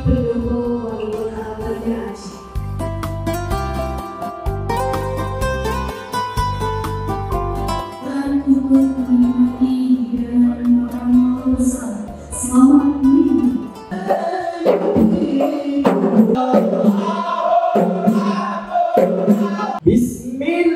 pendukung Wali Kota Banda Aceh. Dan untuk menikmati hidangan makanan lezat, selamat menikmati. Bismillah.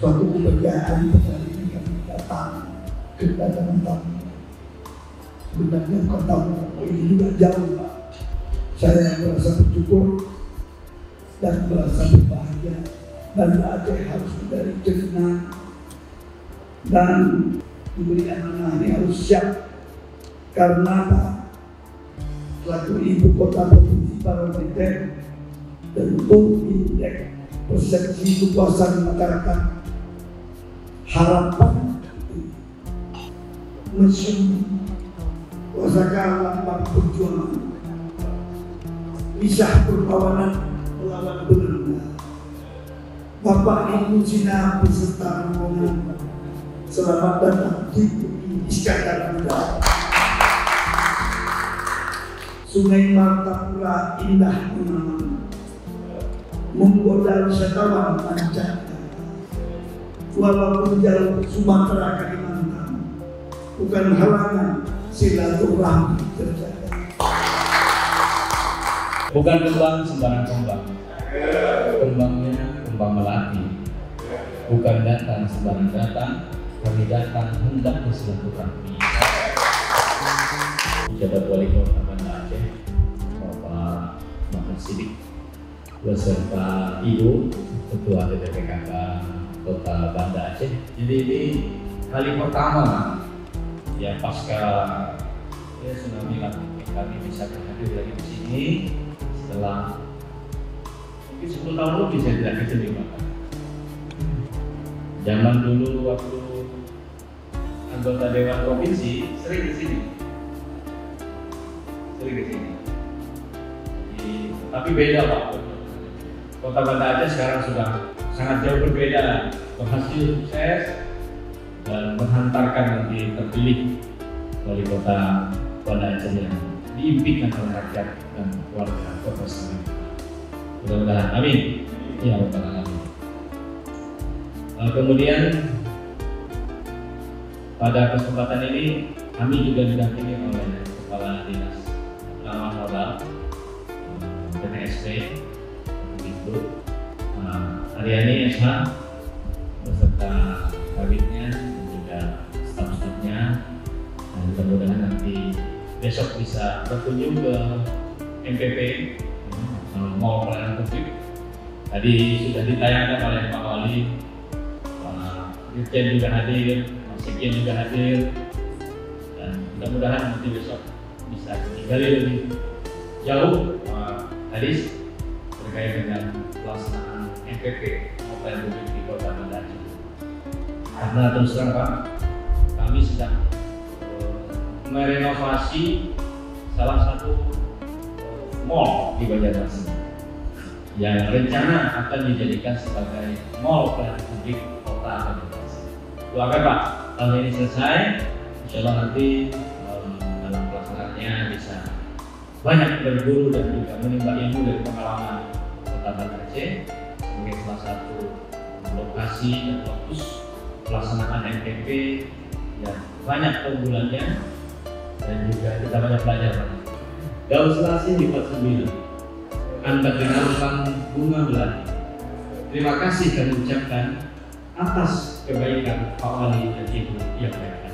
Suatu kebahagiaan besar ini kami datang kedatangan tamu. Sebenarnya tamu ini juga jauh, Pak. Saya merasa bersyukur dan merasa berbahagia. Dan Aceh harus menjadi cerita dan diberi amanah ini harus siap karena selaku ibu kota provinsi parlementer tentu indeks persepsi kepuasan masyarakat harapan museum wasaka lambang perjuangan kisah perlawanan melawan Belanda. Bapak Ibu Cina beserta rombongan, selamat datang di Iskandar Muda. Sungai Martapura indah menanam, menggoda wisatawan mancanegara. Walaupun jauh Sumatera Kalimantan, bukan halangan silaturahmi terjaga. Bukan kembang sembarang kembang, kembangnya kembang melati. Bukan datang sembarang datang, kami datang hendak bersilaturahmi. Jabat Wali Kota Banda Aceh, Bapak Muhammad Siddiq, beserta Ibu Ketua DPPKK Kota Banda Aceh. Jadi ini kali pertama ya pasca tsunami lah kami bisa hadir lagi di sini setelah mungkin 10 tahun lebih saya tidak kesini, Pak. Zaman dulu waktu anggota Dewan Provinsi sering ke sini. Tapi beda, Pak. Kota Banda Aceh sekarang sudah sangat jauh berbeda, berhasil sukses dan menghantarkan nanti terpilih wali kota Banda Aceh yang diimpikan oleh rakyat dan warga kota Semarang. Mudah-mudahan, amin. Ya Rabbal Alamin. Kemudian pada kesempatan ini kami juga didampingi oleh Kepala Dinas Penanaman Modal PTSP itu Aryani SH beserta kabinetnya dan juga staf-stafnya, dan mudah-mudahan nanti besok bisa berkunjung ke MPP Mall Pelayanan Publik. Tadi sudah ditayangkan oleh Pak Wali, Pak Dirjen juga hadir, Pak Sekjen juga hadir, dan mudah-mudahan nanti besok bisa digali lebih jauh hadis terkait dengan pelaksanaan MPP Pelayanan Publik di Kota Banda Aceh. Karena terus terang, Pak, kami sedang merenovasi salah satu mall di Banjarmasin yang rencana akan dijadikan sebagai mall pelayanan publik Kota Banjarmasin. Doakan, Pak, tahun ini selesai, insya Allah nanti dalam pelaksanaannya bisa banyak berguru dan juga menimba ilmu dari pengalaman Kota Banda Aceh sebagai salah satu lokasi dan fokus pelaksanaan MPP yang banyak keunggulannya dan juga kita banyak belajar. Gaul Selassie di 49 Anda kenalkan bunga melati. Terima kasih kami ucapkan atas kebaikan Pak Wali dan Ibu yang baik.